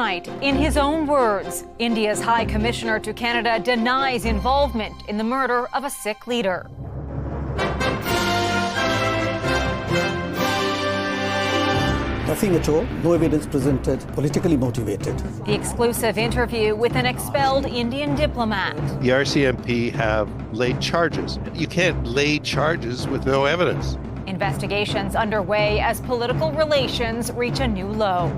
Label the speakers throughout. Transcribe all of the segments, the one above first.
Speaker 1: tonight, in his own words, India's High Commissioner to Canada denies involvement in the murder of a Sikh leader.
Speaker 2: Nothing at all, no evidence presented, politically motivated.
Speaker 1: The exclusive interview with an expelled Indian diplomat.
Speaker 3: The RCMP have laid charges. You can't lay charges with no evidence.
Speaker 1: Investigations underway as political relations reach a new low.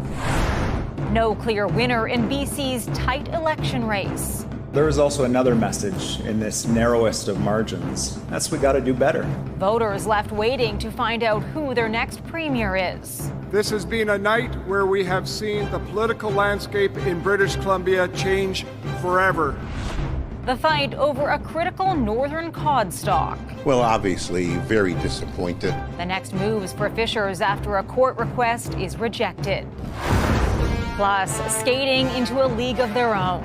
Speaker 1: No clear winner in BC's tight election race.
Speaker 4: There is also another message in this narrowest of margins. That's we got to do better.
Speaker 1: Voters left waiting to find out who their next premier is.
Speaker 5: This has been a night where we have seen the political landscape in British Columbia change forever.
Speaker 1: The fight over a critical northern cod stock.
Speaker 6: Well, obviously, very disappointed.
Speaker 1: The next moves for fishers after a court request is rejected. Plus, skating into a league of their own.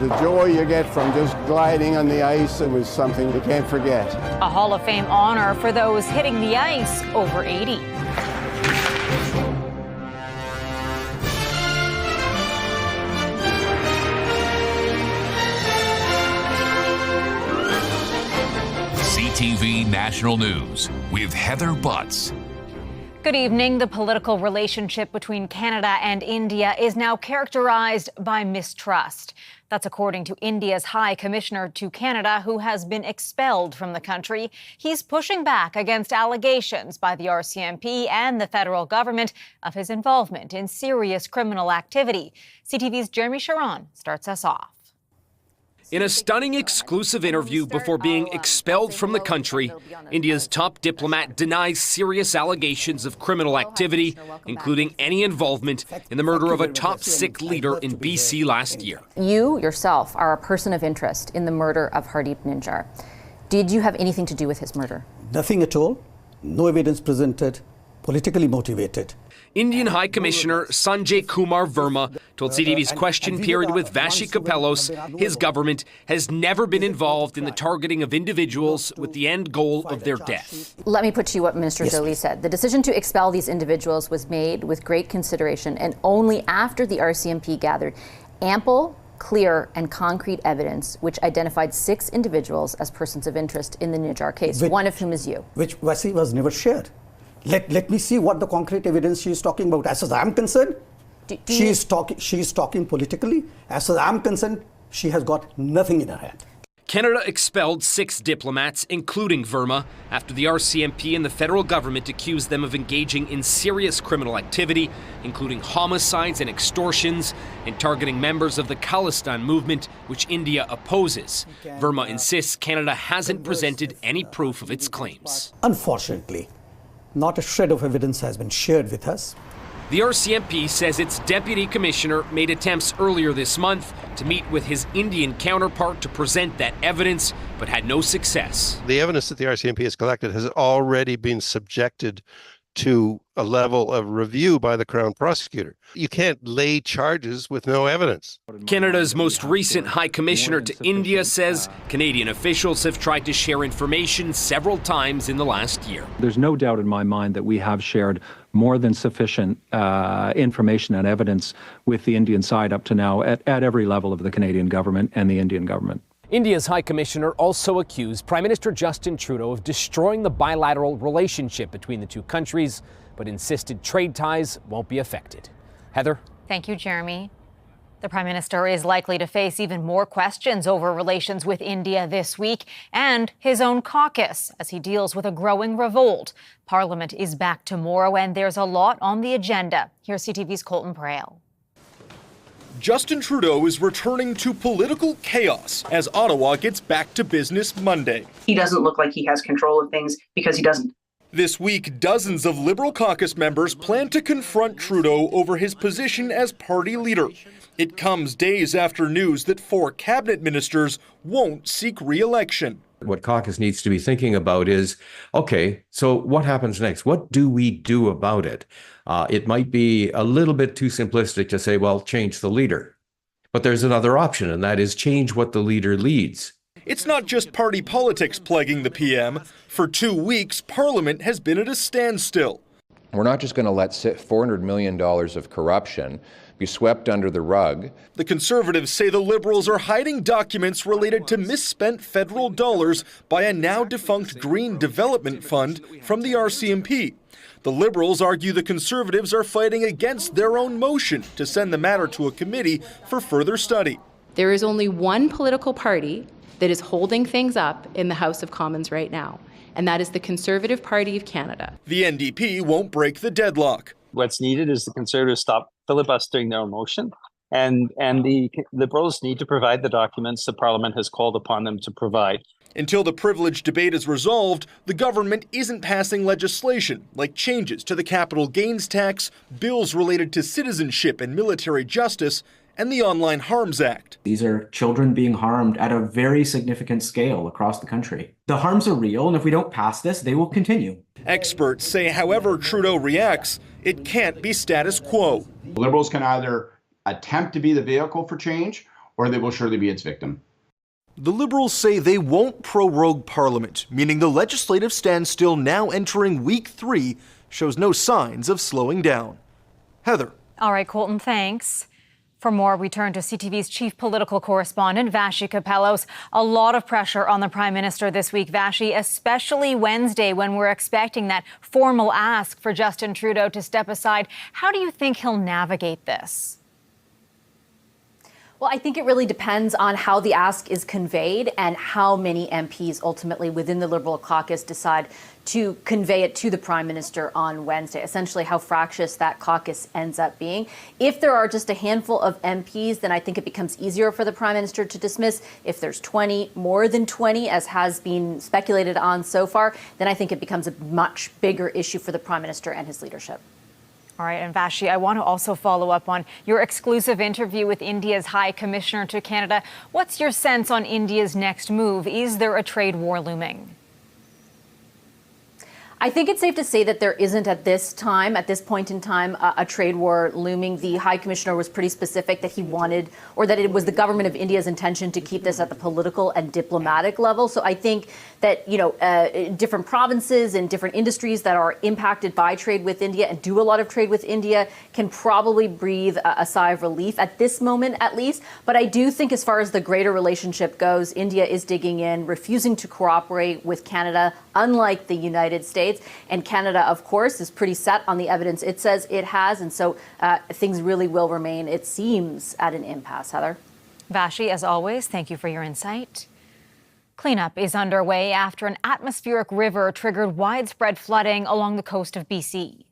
Speaker 7: The joy you get from just gliding on the ice, it was something you can't forget.
Speaker 1: A Hall of Fame honor for those hitting the ice over 80.
Speaker 8: CTV National News with Heather Butts.
Speaker 1: Good evening. The political relationship between Canada and India is now characterized by mistrust. That's according to India's High Commissioner to Canada, who has been expelled from the country. He's pushing back against allegations by the RCMP and the federal government of his involvement in serious criminal activity. CTV's Jeremy Sharon starts us off.
Speaker 9: In a stunning exclusive interview before being expelled from the country, India's top diplomat denies serious allegations of criminal activity, including any involvement in the murder of a top Sikh leader in BC last year.
Speaker 10: You yourself are a person of interest in the murder of Hardeep Ninjar. Did you have anything to do with his murder?
Speaker 2: Nothing at all, no evidence presented, politically motivated.
Speaker 9: Indian High Commissioner Sanjay Kumar Verma told CTV's question period with Vashi Kapelos his government has never been involved in the targeting of individuals with the end goal of their death.
Speaker 10: Let me put to you what Minister Jolie said. The decision to expel these individuals was made with great consideration and only after the RCMP gathered ample, clear and concrete evidence which identified 6 individuals as persons of interest in the Ninjar case, one of whom is you.
Speaker 2: Which Vashi was never shared. Let me see what the concrete evidence she is talking about. As far as I'm concerned, she is talking politically. As far as I'm concerned, she has got nothing in her hand.
Speaker 9: Canada expelled 6 diplomats, including Verma, after the RCMP and the federal government accused them of engaging in serious criminal activity, including homicides and extortions, and targeting members of the Khalistan movement, which India opposes. Verma insists Canada hasn't presented any proof of its claims.
Speaker 2: Unfortunately, not a shred of evidence has been shared with us.
Speaker 9: The RCMP says its deputy commissioner made attempts earlier this month to meet with his Indian counterpart to present that evidence, but had no success.
Speaker 3: The evidence that the RCMP has collected has already been subjected to a level of review by the Crown Prosecutor. You can't lay charges with no evidence.
Speaker 9: Canada's most recent High Commissioner to India says Canadian officials have tried to share information several times in the last year.
Speaker 11: There's no doubt in my mind that we have shared more than sufficient information and evidence with the Indian side up to now at every level of the Canadian government and the Indian government.
Speaker 9: India's High Commissioner also accused Prime Minister Justin Trudeau of destroying the bilateral relationship between the two countries, but insisted trade ties won't be affected. Heather?
Speaker 1: Thank you, Jeremy. The Prime Minister is likely to face even more questions over relations with India this week and his own caucus as he deals with a growing revolt. Parliament is back tomorrow and there's a lot on the agenda. Here's CTV's Colton Prail.
Speaker 12: Justin Trudeau is returning to political chaos as Ottawa gets back to business Monday.
Speaker 13: He doesn't look like he has control of things because he doesn't.
Speaker 12: This week, dozens of Liberal caucus members plan to confront Trudeau over his position as party leader. It comes days after news that 4 cabinet ministers won't seek re-election.
Speaker 14: What caucus needs to be thinking about is, okay, so what happens next? What do we do about it? It might be a little bit too simplistic to say, well, change the leader. But there's another option, and that is change what the leader leads.
Speaker 12: It's not just party politics plaguing the PM. For 2 weeks, Parliament has been at a standstill.
Speaker 15: We're not just going to let $400 million of corruption
Speaker 6: be swept under the rug.
Speaker 12: The Conservatives say the Liberals are hiding documents related to misspent federal dollars by a now defunct Green Development Fund from the RCMP. The Liberals argue the Conservatives are fighting against their own motion to send the matter to a committee for further study.
Speaker 15: There is only one political party that is holding things up in the House of Commons right now, and that is the Conservative Party of Canada.
Speaker 12: The NDP won't break the deadlock.
Speaker 16: What's needed is the Conservatives stop filibustering their own motion, and the Liberals need to provide the documents the Parliament has called upon them to provide.
Speaker 12: Until the privilege debate is resolved, the government isn't passing legislation like changes to the capital gains tax, bills related to citizenship and military justice, and the Online Harms Act.
Speaker 17: These are children being harmed at a very significant scale across the country. The harms are real, and if we don't pass this, they will continue.
Speaker 12: Experts say however Trudeau reacts, it can't be status quo.
Speaker 18: Liberals can either attempt to be the vehicle for change, or they will surely be its victim.
Speaker 12: The Liberals say they won't prorogue Parliament, meaning the legislative standstill now entering week 3 shows no signs of slowing down. Heather.
Speaker 1: All right, Colton, thanks. For more, we turn to CTV's chief political correspondent, Vashi Kapellos. A lot of pressure on the Prime Minister this week, Vashi, especially Wednesday when we're expecting that formal ask for Justin Trudeau to step aside. How do you think he'll navigate this?
Speaker 10: Well, I think it really depends on how the ask is conveyed and how many MPs ultimately within the Liberal caucus decide to convey it to the Prime Minister on Wednesday, essentially how fractious that caucus ends up being. If there are just a handful of MPs, then I think it becomes easier for the Prime Minister to dismiss. If there's 20, more than 20, as has been speculated on so far, then I think it becomes a much bigger issue for the Prime Minister and his leadership.
Speaker 1: All right, and Vashi, I want to also follow up on your exclusive interview with India's High Commissioner to Canada. What's your sense on India's next move? Is there a trade war looming?
Speaker 10: I think it's safe to say that there isn't at this point in time, a trade war looming. The High Commissioner was pretty specific that he wanted, or that it was the government of India's intention to keep this at the political and diplomatic level. So I think that, different provinces and different industries that are impacted by trade with India and do a lot of trade with India can probably breathe a sigh of relief at this moment, at least. But I do think as far as the greater relationship goes, India is digging in, refusing to cooperate with Canada, unlike the United States. And Canada, of course, is pretty set on the evidence it says it has. And so things really will remain, it seems, at an impasse. Heather?
Speaker 1: Vashi, as always, thank you for your insight. Cleanup is underway after an atmospheric river triggered widespread flooding along the coast of BC.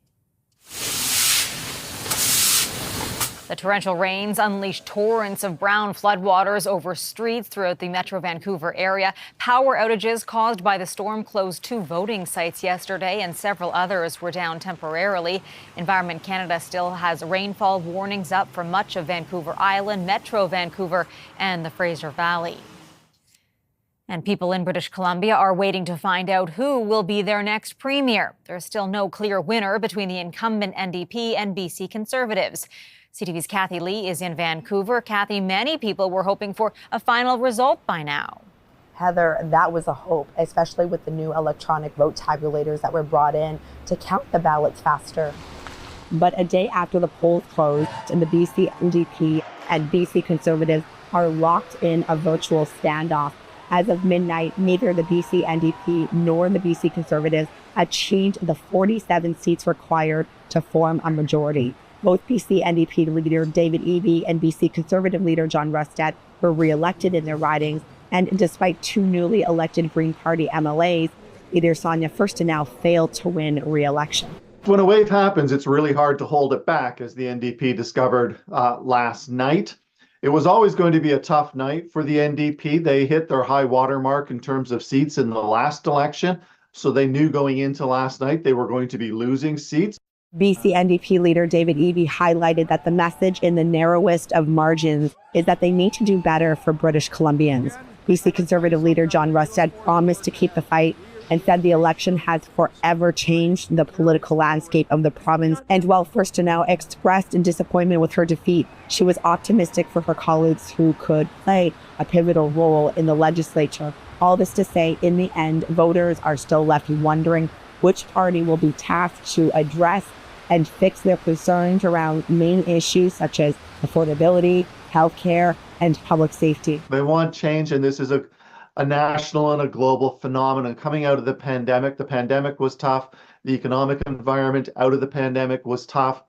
Speaker 1: The torrential rains unleashed torrents of brown floodwaters over streets throughout the Metro Vancouver area. Power outages caused by the storm closed 2 voting sites yesterday, and several others were down temporarily. Environment Canada still has rainfall warnings up for much of Vancouver Island, Metro Vancouver, and the Fraser Valley. And people in British Columbia are waiting to find out who will be their next premier. There's still no clear winner between the incumbent NDP and BC Conservatives. CTV's Kathy Lee is in Vancouver. Kathy, many people were hoping for a final result by now.
Speaker 19: Heather, that was a hope, especially with the new electronic vote tabulators that were brought in to count the ballots faster. But a day after the polls closed, and the BC NDP and BC Conservatives are locked in a virtual standoff. As of midnight, neither the BC NDP nor the BC Conservatives achieved the 47 seats required to form a majority. Both BC NDP leader David Eby and BC Conservative leader John Rustad were re-elected in their ridings, and despite 2 newly elected Green Party MLAs, Leader Sonia Furstenau failed to win re-election.
Speaker 20: When a wave happens, it's really hard to hold it back, as the NDP discovered last night. It was always going to be a tough night for the NDP. They hit their high water mark in terms of seats in the last election, so they knew going into last night they were going to be losing seats.
Speaker 19: BC NDP leader David Eby highlighted that the message in the narrowest of margins is that they need to do better for British Columbians. BC Conservative leader John Rustad promised to keep the fight and said the election has forever changed the political landscape of the province. And while Furstenau expressed disappointment with her defeat, she was optimistic for her colleagues who could play a pivotal role in the legislature. All this to say, in the end, voters are still left wondering which party will be tasked to address and fix their concerns around main issues such as affordability, healthcare, and public safety.
Speaker 20: They want change, and this is a national and a global phenomenon. Coming out of the pandemic was tough. The economic environment out of the pandemic was tough.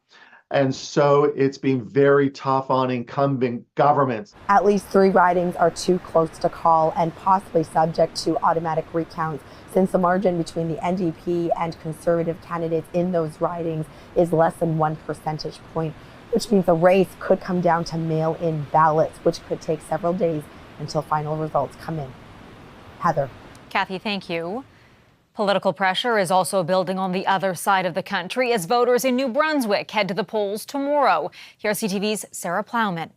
Speaker 20: And so it's been very tough on incumbent governments.
Speaker 19: At least 3 ridings are too close to call and possibly subject to automatic recounts, since the margin between the NDP and Conservative candidates in those ridings is less than 1 percentage point, which means the race could come down to mail-in ballots, which could take several days until final results come in. Heather.
Speaker 1: Kathy, thank you. Political pressure is also building on the other side of the country as voters in New Brunswick head to the polls tomorrow. Here's CTV's Sarah Plowman.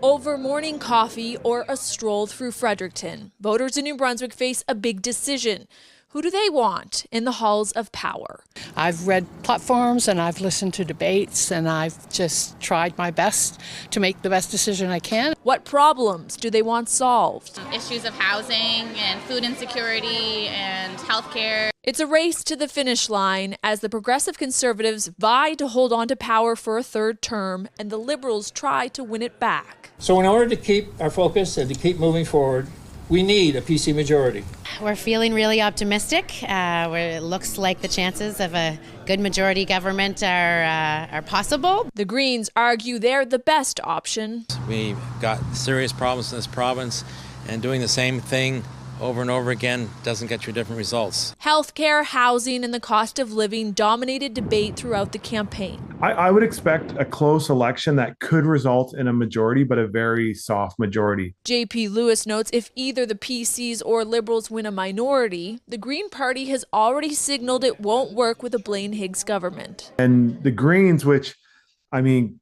Speaker 21: Over morning coffee or a stroll through Fredericton, voters in New Brunswick face a big decision. Who do they want in the halls of power?
Speaker 22: I've read platforms and I've listened to debates and I've just tried my best to make the best decision I can.
Speaker 21: What problems do they want solved?
Speaker 23: Issues of housing and food insecurity and healthcare.
Speaker 21: It's a race to the finish line as the Progressive Conservatives vie to hold on to power for a 3rd term and the Liberals try to win it back.
Speaker 24: So in order to keep our focus and to keep moving forward, we need a PC majority.
Speaker 25: We're feeling really optimistic. It looks like the chances of a good majority government are possible.
Speaker 21: The Greens argue they're the best option.
Speaker 26: We've got serious problems in this province, and doing the same thing over and over again doesn't get you different results.
Speaker 21: Healthcare, housing, and the cost of living dominated debate throughout the campaign.
Speaker 27: I would expect a close election that could result in a majority, but a very soft majority.
Speaker 21: JP Lewis notes if either the PCs or Liberals win a minority, the Green Party has already signaled it won't work with a Blaine Higgs government.
Speaker 27: And the Greens, which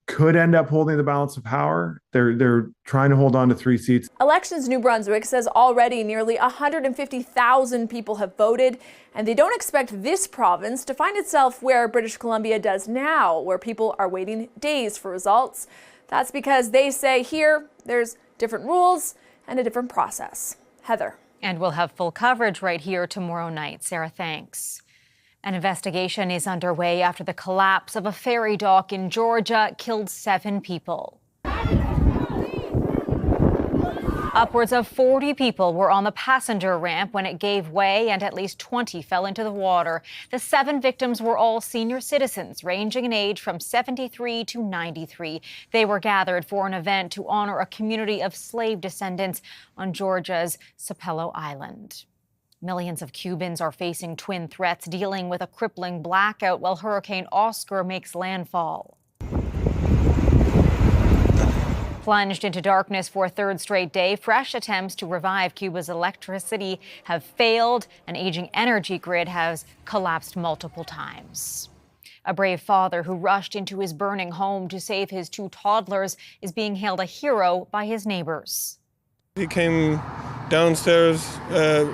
Speaker 27: could end up holding the balance of power. They're trying to hold on to 3 seats.
Speaker 21: Elections New Brunswick says already nearly 150,000 people have voted, and they don't expect this province to find itself where British Columbia does now, where people are waiting days for results. That's because they say here there's different rules and a different process. Heather.
Speaker 1: And we'll have full coverage right here tomorrow night. Sarah, thanks. An investigation is underway after the collapse of a ferry dock in Georgia killed 7 people. Upwards of 40 people were on the passenger ramp when it gave way and at least 20 fell into the water. The 7 victims were all senior citizens, ranging in age from 73 to 93. They were gathered for an event to honor a community of slave descendants on Georgia's Sapelo Island. Millions of Cubans are facing twin threats, dealing with a crippling blackout while Hurricane Oscar makes landfall. Plunged into darkness for a 3rd straight day, fresh attempts to revive Cuba's electricity have failed. An aging energy grid has collapsed multiple times. A brave father who rushed into his burning home to save his 2 toddlers is being hailed a hero by his neighbors.
Speaker 28: He came downstairs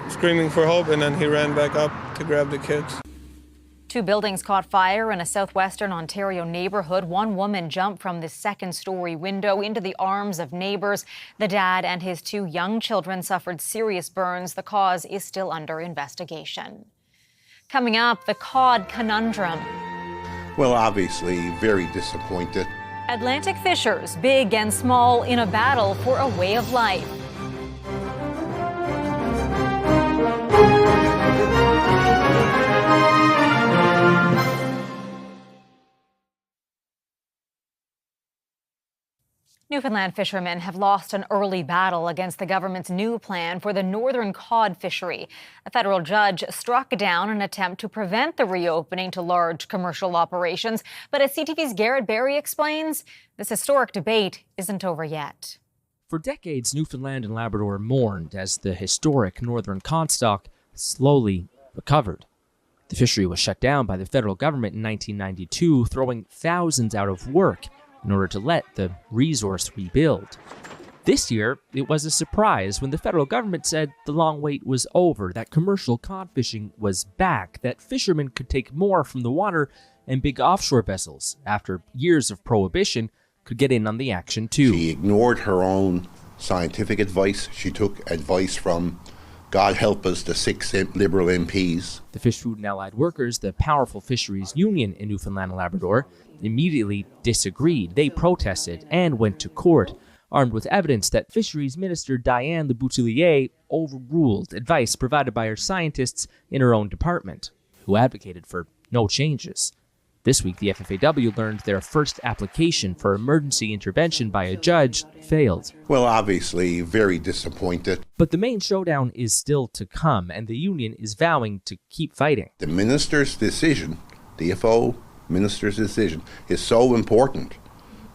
Speaker 28: screaming for help, and then he ran back up to grab the kids.
Speaker 1: 2 buildings caught fire in a southwestern Ontario neighborhood. One woman jumped from the 2nd-story window into the arms of neighbors. The dad and his 2 young children suffered serious burns. The cause is still under investigation. Coming up, the cod conundrum.
Speaker 6: Well, obviously, very disappointed.
Speaker 1: Atlantic fishers, big and small, in a battle for a way of life. Newfoundland fishermen have lost an early battle against the government's new plan for the northern cod fishery. A federal judge struck down an attempt to prevent the reopening to large commercial operations. But as CTV's Garrett Berry explains, this historic debate isn't over yet.
Speaker 29: For decades, Newfoundland and Labrador mourned as the historic northern cod stock slowly recovered. The fishery was shut down by the federal government in 1992, throwing thousands out of work in order to let the resource rebuild. This year, it was a surprise when the federal government said the long wait was over, that commercial cod fishing was back, that fishermen could take more from the water, and big offshore vessels, after years of prohibition, could get in on the action too.
Speaker 6: She ignored her own scientific advice. She took advice from God help us, the 6 Liberal MPs.
Speaker 29: The Fish, Food and Allied Workers, the powerful fisheries union in Newfoundland and Labrador, immediately disagreed. They protested and went to court, armed with evidence that Fisheries Minister Diane Leboutillier overruled advice provided by her scientists in her own department, who advocated for no changes. This week, the FFAW learned their first application for emergency intervention by a judge failed.
Speaker 6: Well, obviously, very disappointed.
Speaker 29: But the main showdown is still to come, and the union is vowing to keep fighting.
Speaker 6: The minister's decision, DFO minister's decision, is so important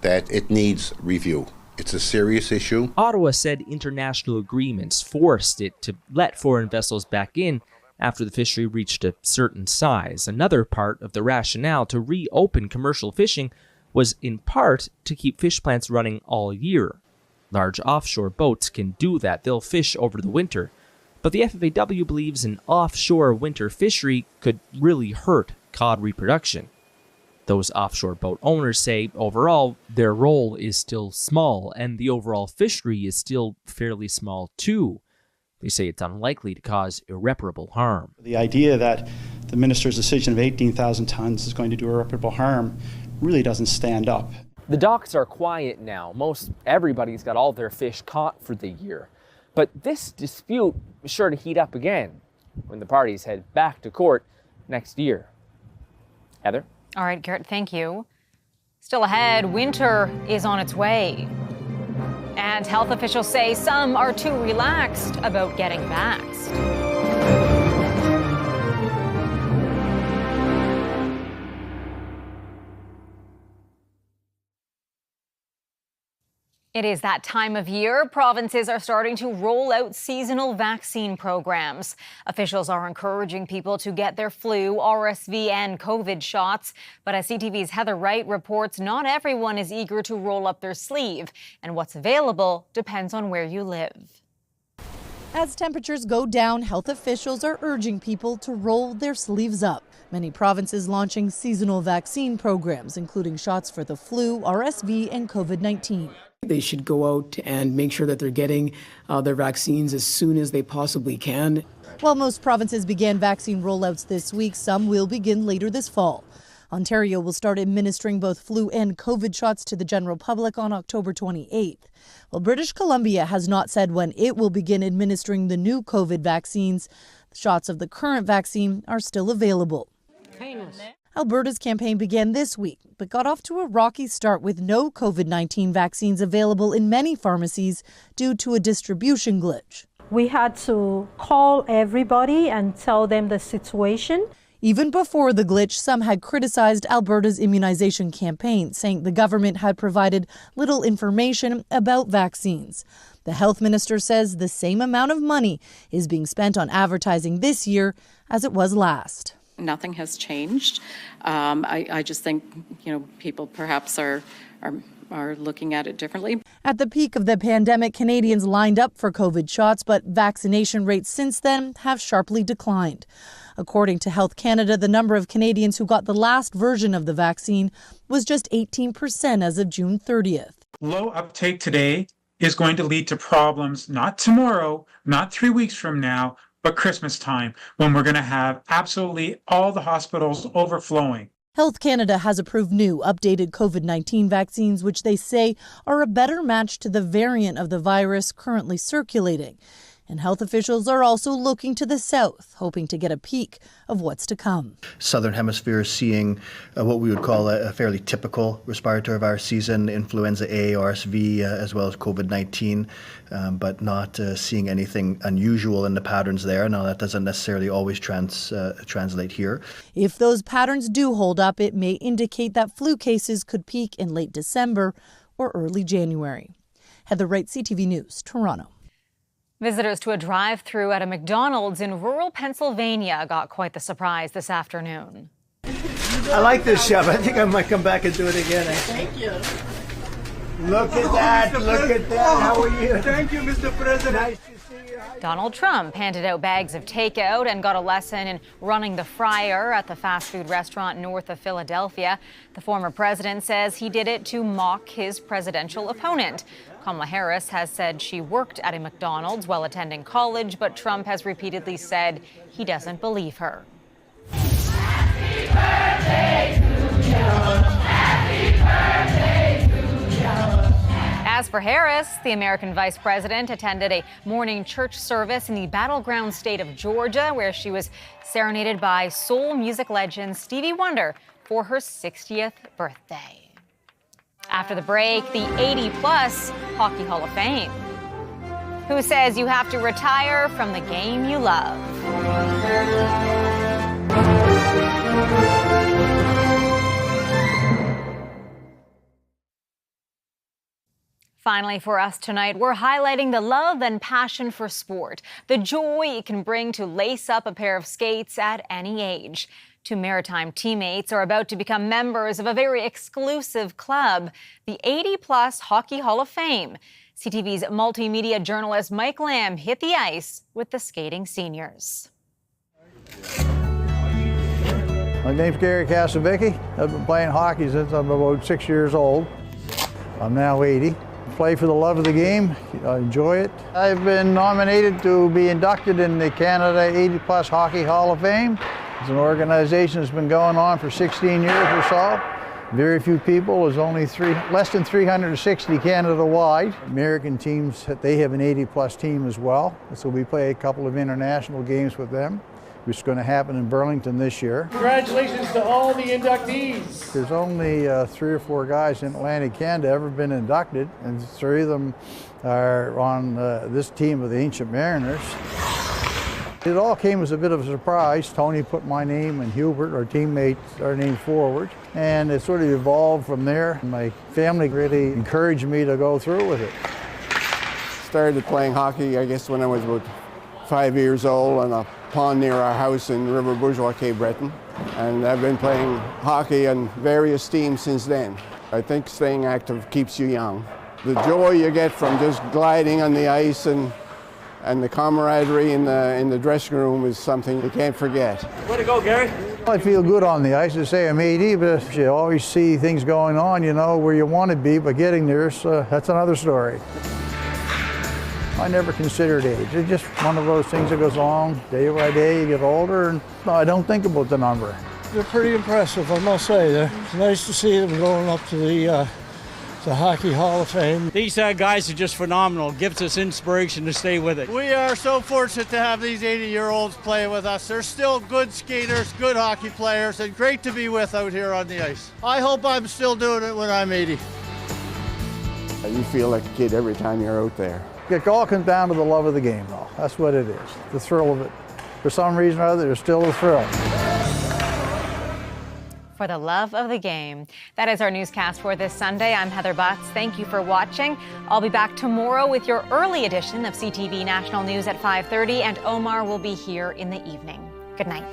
Speaker 6: that it needs review. It's a serious issue.
Speaker 29: Ottawa said international agreements forced it to let foreign vessels back in after the fishery reached a certain size. Another part of the rationale to reopen commercial fishing was in part to keep fish plants running all year. Large offshore boats can do that. They'll fish over the winter. But the FFAW believes an offshore winter fishery could really hurt cod reproduction. Those offshore boat owners say overall their role is still small and the overall fishery is still fairly small too. They say it's unlikely to cause irreparable harm.
Speaker 2: The idea that the minister's decision of 18,000 tons is going to do irreparable harm really doesn't stand up.
Speaker 29: The docks are quiet now. Most everybody's got all their fish caught for the year. But this dispute is sure to heat up again when the parties head back to court next year. Heather?
Speaker 1: All right, Garrett, thank you. Still ahead, winter is on its way. And health officials say some are too relaxed about getting vaxxed. It is that time of year. Provinces are starting to roll out seasonal vaccine programs. Officials are encouraging people to get their flu, RSV, and COVID shots. But as CTV's Heather Wright reports, not everyone is eager to roll up their sleeve. And what's available depends on where you live.
Speaker 3: As temperatures go down, health officials are urging people to roll their sleeves up. Many provinces launching seasonal vaccine programs, including shots for the flu, RSV, and COVID-19.
Speaker 4: They should go out and make sure that they're getting their vaccines as soon as they possibly can.
Speaker 3: While most provinces began vaccine rollouts this week, some will begin later this fall. Ontario will start administering both flu and COVID shots to the general public on October 28th. While British Columbia has not said when it will begin administering the new COVID vaccines, shots of the current vaccine are still available. Alberta's campaign began this week, but got off to a rocky start with no COVID-19 vaccines available in many pharmacies due to a distribution glitch.
Speaker 5: We had to call everybody and tell them the situation.
Speaker 3: Even before the glitch, some had criticized Alberta's immunization campaign, saying the government had provided little information about vaccines. The health minister says the same amount of money is being spent on advertising this year as it was last.
Speaker 7: Nothing has changed. I just think, people perhaps are looking at it differently.
Speaker 3: At the peak of the pandemic, Canadians lined up for COVID shots, but vaccination rates since then have sharply declined. According to Health Canada, the number of Canadians who got the last version of the vaccine was just 18% as of June 30th.
Speaker 8: Low uptake today is going to lead to problems, not tomorrow, not 3 weeks from now, but Christmas time, when we're going to have absolutely all the hospitals overflowing.
Speaker 3: Health Canada has approved new, updated COVID-19 vaccines, which they say are a better match to the variant of the virus currently circulating. And health officials are also looking to the south, hoping to get a peek of what's to come.
Speaker 9: Southern Hemisphere is seeing what we would call a fairly typical respiratory virus season, influenza A, RSV, as well as COVID-19, but not seeing anything unusual in the patterns there. Now, that doesn't necessarily always translate here.
Speaker 3: If those patterns do hold up, it may indicate that flu cases could peak in late December or early January. Heather Wright, CTV News, Toronto.
Speaker 1: Visitors to a drive-thru at a McDonald's in rural Pennsylvania got quite the surprise this afternoon.
Speaker 11: I like this chef. I think I might come back and do it again.
Speaker 5: Thank you.
Speaker 10: Look at that. Look at that. How are you? Thank you, Mr. President. Nice to see you.
Speaker 1: Donald Trump handed out bags of takeout and got a lesson in running the fryer at the fast food restaurant north of Philadelphia. The former president says he did it to mock his presidential opponent. Kamala Harris has said she worked at a McDonald's while attending college, but Trump has repeatedly said he doesn't believe her.
Speaker 11: Happy birthday to you. Happy birthday to you.
Speaker 1: As for Harris, the American vice president attended a morning church service in the battleground state of Georgia, where she was serenaded by soul music legend Stevie Wonder for her 60th birthday. After the break, the 80-plus Hockey Hall of Fame. Who says you have to retire from the game you love? Finally, for us tonight, we're highlighting the love and passion for sport, the joy it can bring to lace up a pair of skates at any age. Two Maritime teammates are about to become members of a very exclusive club, the 80-plus Hockey Hall of Fame. CTV's multimedia journalist Mike Lamb hit the ice with the skating seniors.
Speaker 12: My name's Gary Casavicki. I've been playing hockey since I'm about 6 years old. I'm now 80. Play for the love of the game. I enjoy it. I've been nominated to be inducted in the Canada 80-plus Hockey Hall of Fame. It's an organization that's been going on for 16 years or so. Very few people. There's only less than 360 Canada-wide. American teams, they have an 80-plus team as well. So we play a couple of international games with them, which is going to happen in Burlington this year.
Speaker 24: Congratulations to all the inductees.
Speaker 12: There's only 3 or 4 guys in Atlantic Canada ever been inducted, and 3 of them are on this team of the Ancient Mariners. It all came as a bit of a surprise. Tony put my name and Hubert, our teammate, our name forward, and it sort of evolved from there. My family really encouraged me to go through with it.
Speaker 13: Started playing hockey, I guess, when I was about 5 years old on a pond near our house in River Bourgeois, Cape Breton. And I've been playing hockey on various teams since then. I think staying active keeps you young. The joy you get from just gliding on the ice and the camaraderie in the dressing room is something you can't forget.
Speaker 24: Way to go, Gary.
Speaker 12: I feel good on the ice. I say I'm 80, but you always see things going on, you know, where you want to be, but getting there, so that's another story. I never considered age. It's just one of those things that goes on day by day. You get older, and I don't think about the number.
Speaker 14: They're pretty impressive, I must say. It's nice to see them going up to the Hockey Hall of Fame.
Speaker 15: These guys are just phenomenal. Gives us inspiration to stay with it.
Speaker 14: We are so fortunate to have these 80-year-olds play with us. They're still good skaters, good hockey players, and great to be with out here on the ice. I hope I'm still doing it when I'm 80.
Speaker 13: You feel like a kid every time you're out there.
Speaker 12: It all comes down to the love of the game, though. That's what it is, the thrill of it. For some reason or other, there's still a thrill.
Speaker 1: For the love of the game. That is our newscast for this Sunday. I'm Heather Butts. Thank you for watching. I'll be back tomorrow with your early edition of CTV National News at 5:30, and Omar will be here in the evening. Good night.